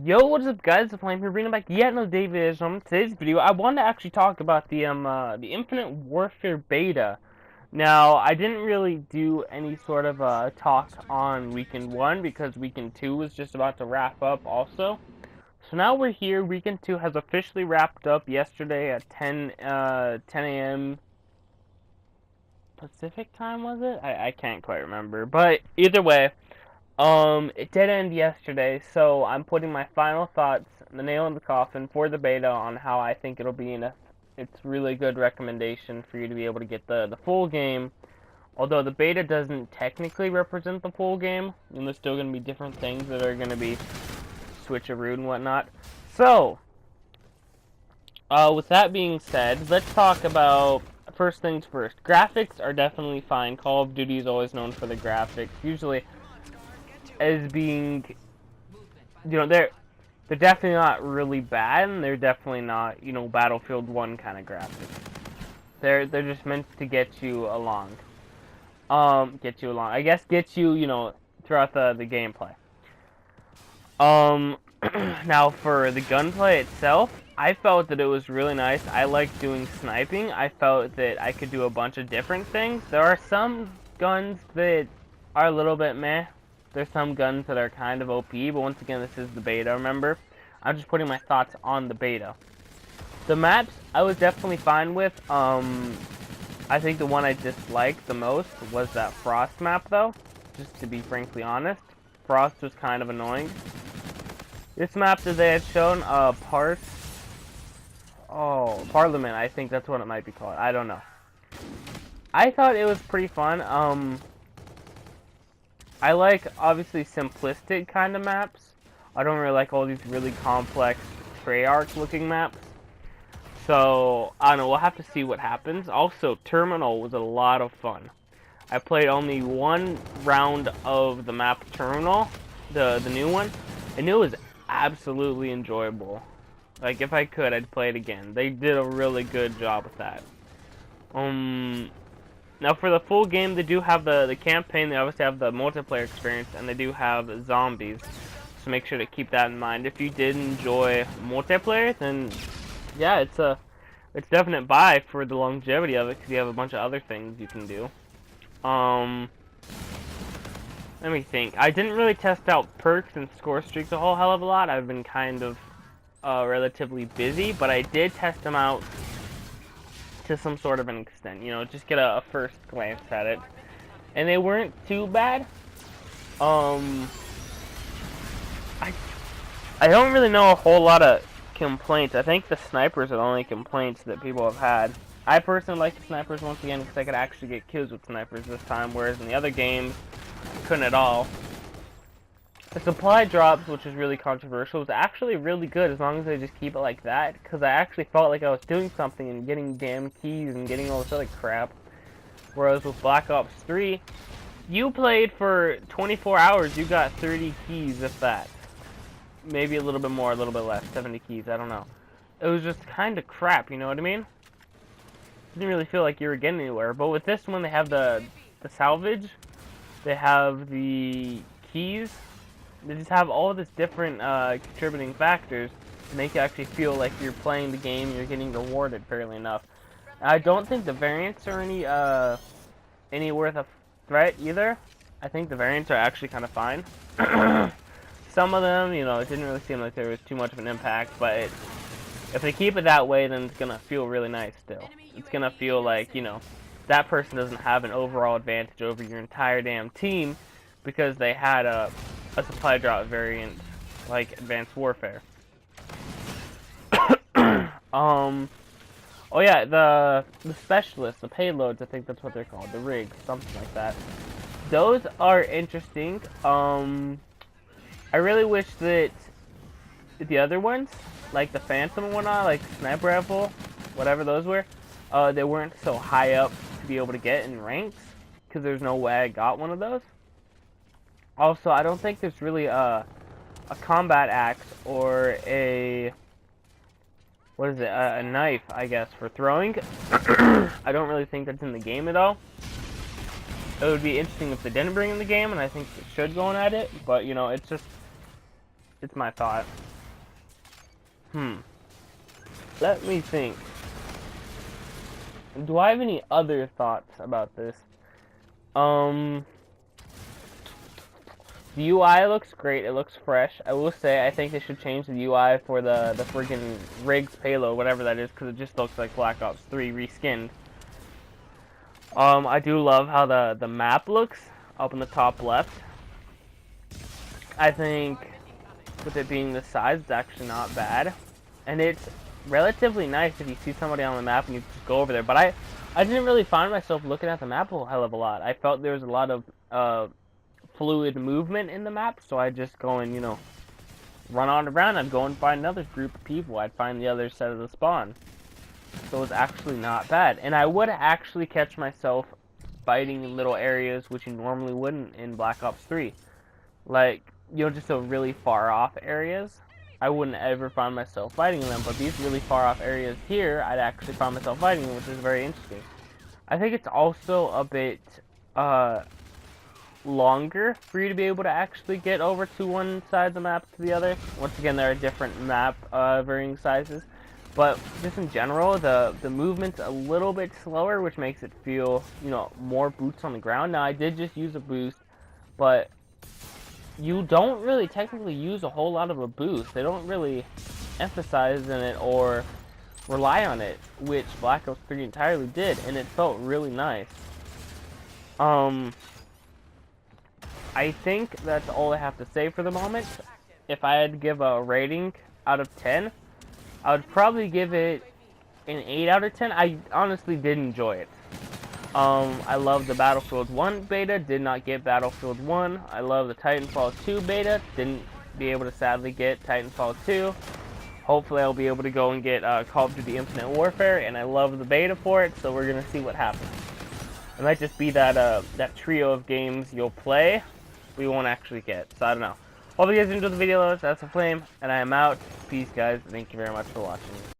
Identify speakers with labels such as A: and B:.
A: Yo, what is up, guys? I'm playing here, bringing back yet another David. On today's video, I wanted to actually talk about the Infinite Warfare beta. Now, I didn't really do any sort of talk on Weekend 1 because Weekend 2 was just about to wrap up also. So now we're here. Weekend 2 has officially wrapped up yesterday at 10 a.m. Pacific time, was it? I can't quite remember. But either way, it did end yesterday, so I'm putting my final thoughts, the nail in the coffin for the beta on how I think it'll be, and if it's really good recommendation for you to be able to get the full game. Although the beta doesn't technically represent the full game, and there's still going to be different things that are going to be switcheroo and whatnot. So, with that being said, let's talk about first things first. Graphics are definitely fine. Call of Duty is always known for the graphics. Usually as being, they're definitely not really bad, and they're definitely not, Battlefield 1 kind of graphics. They're just meant to get you along. I guess get you, throughout the gameplay. Now for the gunplay itself, I felt that it was really nice. I like doing sniping. I felt that I could do a bunch of different things. There are some guns that are a little bit meh. There's some guns that are kind of OP, but once again, this is the beta, remember? I'm just putting my thoughts on the beta. The maps, I was definitely fine with. I think the one I disliked the most was that Frost map, though. Just to be frankly honest. Frost was kind of annoying. This map that they had shown, Parliament, I think that's what it might be called. I don't know. I thought it was pretty fun. I like, obviously, simplistic kind of maps. I don't really like all these really complex Treyarch looking maps. So, I don't know, we'll have to see what happens. Also, Terminal was a lot of fun. I played only one round of the map Terminal, the new one, and it was absolutely enjoyable. Like, if I could, I'd play it again. They did a really good job with that. Now for the full game, they do have the campaign, they obviously have the multiplayer experience, and they do have zombies. So make sure to keep that in mind. If you did enjoy multiplayer, then yeah, it's definite buy for the longevity of it, because you have a bunch of other things you can do. Let me think. I didn't really test out perks and score streaks a whole hell of a lot. I've been kind of relatively busy, but I did test them out to some sort of an extent, just get a first glance at it, and they weren't too bad. I don't really know a whole lot of complaints. I think the snipers are the only complaints that people have had. I personally like the snipers once again because I could actually get kills with snipers this time, whereas in the other games I couldn't at all. The supply drops, which is really controversial, was actually really good as long as they just keep it like that, because I actually felt like I was doing something and getting damn keys and getting all this other crap. Whereas with Black Ops 3, you played for 24 hours, you got 30 keys, if that. Maybe a little bit more, a little bit less, 70 keys, I don't know. It was just kind of crap, you know what I mean? Didn't really feel like you were getting anywhere, but with this one they have the salvage, they have the keys. They just have all this different contributing factors to make you actually feel like you're playing the game and you're getting rewarded fairly enough. I don't think the variants are any worth a threat either. I think the variants are actually kind of fine. Some of them, it didn't really seem like there was too much of an impact, but if they keep it that way, then it's gonna feel really nice still. It's gonna feel like, that person doesn't have an overall advantage over your entire damn team because they had a supply drop variant like Advanced Warfare. Oh yeah, the specialists, the payloads, I think that's what they're called, the rigs, something like that. Those are interesting. I really wish that the other ones, like the Phantom and whatnot, like Sniper Rifle, whatever those were, they weren't so high up to be able to get in ranks, because there's no way I got one of those. Also, I don't think there's really a combat axe or a knife, I guess, for throwing. I don't really think that's in the game at all. It would be interesting if they didn't bring in the game, and I think they should go on at it, but, it's my thought. Let me think. Do I have any other thoughts about this? The UI looks great. It looks fresh. I will say I think they should change the UI for the friggin' Riggs payload, whatever that is, because it just looks like Black Ops 3 reskinned. I do love how the map looks up in the top left. I think with it being this size, it's actually not bad. And it's relatively nice if you see somebody on the map and you just go over there. But I didn't really find myself looking at the map a hell of a lot. I felt there was a lot of fluid movement in the map, so I'd just go and, you know, run on around. I'd go and find another group of people. I'd find the other side of the spawn. So it was actually not bad. And I would actually catch myself fighting in little areas which you normally wouldn't in Black Ops 3. Like, you know, just so really far off areas. I wouldn't ever find myself fighting in them, but these really far off areas here, I'd actually find myself fighting in, which is very interesting. I think it's also a bit longer for you to be able to actually get over to one side of the map to the other. Once again, there are different map varying sizes, but just in general, the movement's a little bit slower, which makes it feel, you know, more boots on the ground. Now, I did just use a boost, but you don't really technically use a whole lot of a boost. They don't really emphasize in it or rely on it, which Black Ops 3 entirely did, and it felt really nice. I think that's all I have to say for the moment. If I had to give a rating out of 10, I would probably give it an 8 out of 10. I honestly did enjoy it. I love the Battlefield 1 beta, did not get Battlefield 1. I love the Titanfall 2 beta, didn't be able to sadly get Titanfall 2. Hopefully I'll be able to go and get Call of Duty Infinite Warfare, and I love the beta for it, so we're going to see what happens. It might just be that that trio of games you'll play, we won't actually get, so I don't know. Hope you guys enjoyed the video. That's a flame, and I am out. Peace, guys. Thank you very much for watching.